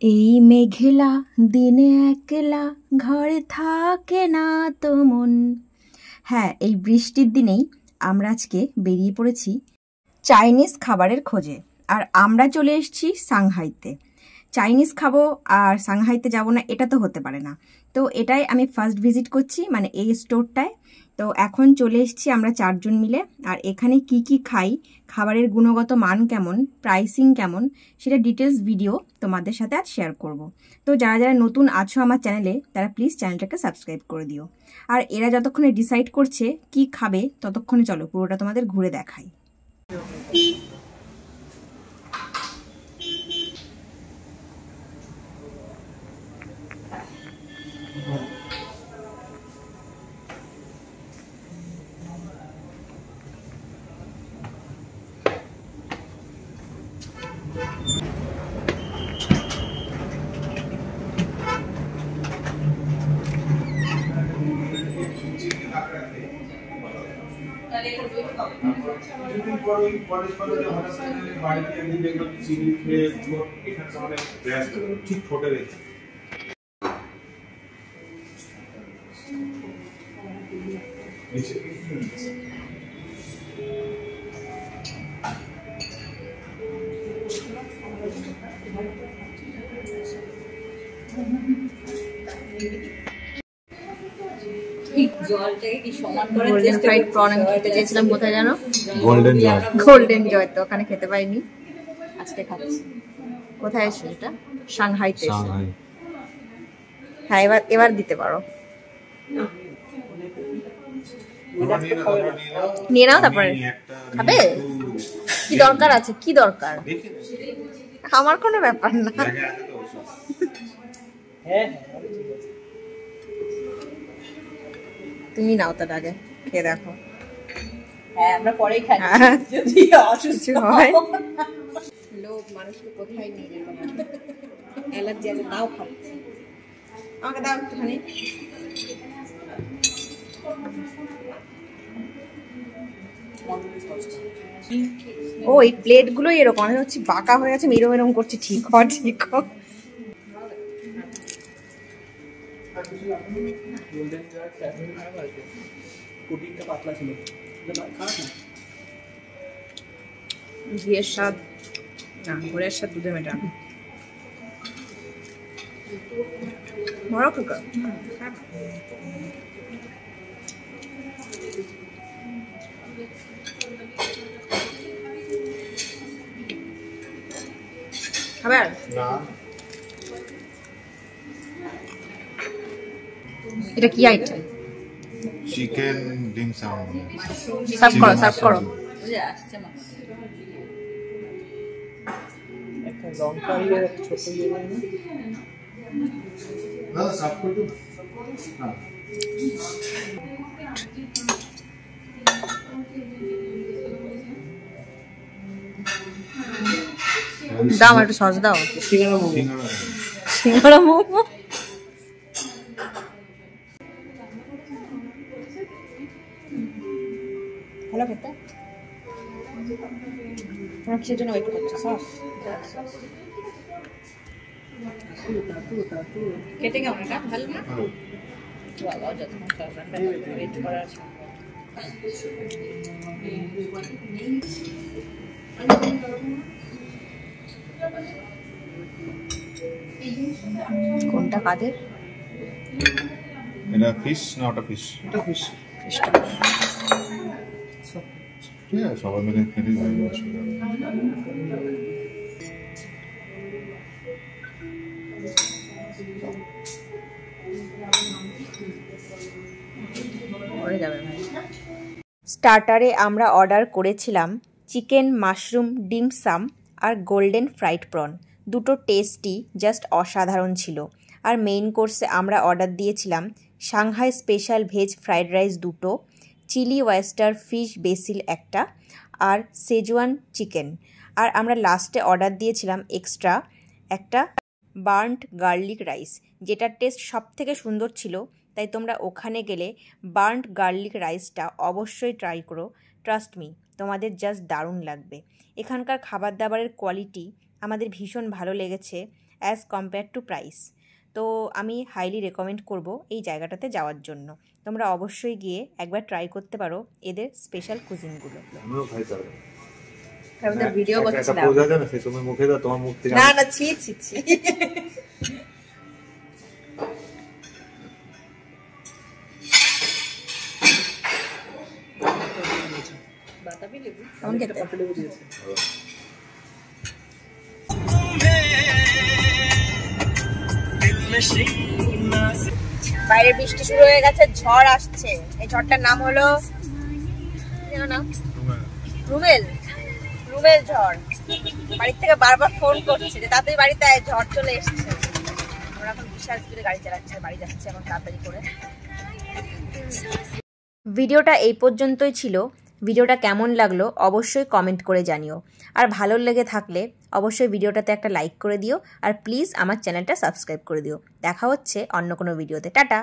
এই মেঘলা দিনে একলা ঘরে থাকে না তো মন। হ্যাঁ, এই বৃষ্টির দিনেই আমরা আজকে বেরিয়ে পড়েছি চাইনিজ খাবারের খোঁজে। আর আমরা চলে এসেছি সাংহাইতে। চাইনিজ খাবো আর সাংহাইতে যাব না, এটা তো হতে পারে না। তো এটাই আমি ফার্স্ট ভিজিট করছি, মানে এই স্টোরটায়। তো এখন চলে এসেছি আমরা 4 জন মিলে। আর এখানে কি কি খাই, খাবারের গুণগত মান কেমন, প্রাইসিং কেমন, সেটা ডিটেলস ভিডিও তোমাদের সাথে আজ শেয়ার করব। তো যারা যারা নতুন আছো আমার চ্যানেলে, তারা প্লিজ চ্যানেলটাকে সাবস্ক্রাইব করে দিও। আর এরা যতক্ষণে ডিসাইড করছে কি খাবে, ততক্ষণে চলো পুরোটা তোমাদের ঘুরে দেখাই। কিছুদিন পর ওই কলেজ কলেজে হঠাৎ করে বাড়িতে একদিন দেখলাম চিনি খেয়ে এখানে অনেক গ্যাস ঠিক ঠোঁটে রেখে গোল্ডেন ফ্রাইড প্রন আমি খেতে চেয়েছিলাম, কোথায় জানো? গোল্ডেন জয়। তো ওখানে খেতে পাইনি, আজকে খাচ্ছি। কোথায় এসে এটা? সাংহাইতে। হ্যাঁ, এবার দিতে পারো। নিয়ে নাও, তারপরে খাবে। কি দরকার আছে, কি দরকার? আমার কোনো ব্যাপার না। তুমি নাও, তার আগে খেয়ে দেখো। হ্যাঁ, আমরা পরেই খাই যদি অসুস্থ হয়। লোক মানুষকে কোথায় নিয়ে যেতে পারে, অ্যালার্জি আছে তাও খাচ্ছে। আমাকে দাও একটুখানি। ও, এই প্লেট গুলো এরকম, আমি হচ্ছে বাঁকা হয়ে আছে, এরম এরম করছি। ঠিক হ, ঠিক হ। ঘিয়ের স্বাদ না, গুড়ের স্বাদ দুধে মেটানো। বড় কুকার খাবার না। এটা কি আইটেম? চিকেন ডিম সাম। সার্ভ করো, সার্ভ করো। বুঝে আসছে মা। একটা লঙ্কা দিয়ে ছোট দিয়ে না সার্ভ করতে না। দাও, একটু সস দাও। সিঙ্গারা সিঙ্গারা মোমো। ভালো খেতে। তোমরা কিসের জন্য ওয়েট করছো? সস খেতে কেমন এটা? ভালো না? বাবা, যতক্ষণ সস ওয়েট করা আছে। কোনটা কাদের? এটা ফিশ না ওটা ফিশ? এটা ফিশ। ঠিক আছে, সবাই মিলে খেতে ভালো অসুবিধা নেই। স্টার্টারে আমরা অর্ডার করেছিলাম চিকেন মাশরুম ডিম সাম আর গোল্ডেন ফ্রাইড প্রন। দুটো টেস্টই জাস্ট অসাধারণ ছিল। আর মেইন কোর্সে আমরা অর্ডার দিয়েছিলাম Shanghai special veg fried rice দুটো, চিলি ওয়েস্টার ফিশ বেসিল একটা, আর সেজওয়ান চিকেন। আর আমরা লাস্টে অর্ডার দিয়েছিলাম এক্সট্রা একটা বার্নড গার্লিক রাইস, যেটার টেস্ট সব থেকে সুন্দর ছিল। তাই তোমরা ওখানে গেলে বার্নড গার্লিক রাইসটা অবশ্যই ট্রাই করো। ট্রাস্ট মি, তোমাদের জাস্ট দারুণ লাগবে। এখানকার খাবার দাবারের কোয়ালিটি আমাদের ভীষণ ভালো লেগেছে। As compare to price. তো আমি হাইলি রেকমেন্ড করব এই জায়গাটাতে যাওয়ার জন্য। তোমরা অবশ্যই গিয়ে একবার ট্রাই করতে পারো এদের স্পেশাল কুজিনগুলো। আমিও খাই তাহলে। আমি তো ভিডিও একটা করছিলাম। পোজ আছে না, সে তুমি মুখে দাও, তোমার মুখ থেকে না না, ছি ছি ছি। বাতাবি লেবু কেমন খেতে? পাকা লেবু দিয়েছে। বাইরে বৃষ্টি শুরু হয়ে গেছে, ঝড় আসছে। এই ঝড়টার নাম হলো রুমেল। রুমেল ঝড়। বাড়ির থেকে বারবার ফোন করছে যে তাড়াতাড়ি বাড়িতে আয়, ঝড় চলে এসছে। আমরা এখন বিশাল স্পিডে গাড়ি চালাচ্ছি, বাড়ি যাচ্ছে এখন তাড়াতাড়ি করে। ভিডিওটা এই পর্যন্তই ছিল। ভিডিওটা কেমন লাগলো অবশ্যই কমেন্ট করে জানিও। আর ভালো লেগে থাকলে অবশ্যই ভিডিওটাতে একটা লাইক করে দিও। আর প্লিজ আমার চ্যানেলটা সাবস্ক্রাইব করে দিও। দেখা হচ্ছে অন্য কোনো ভিডিওতে। টাটা।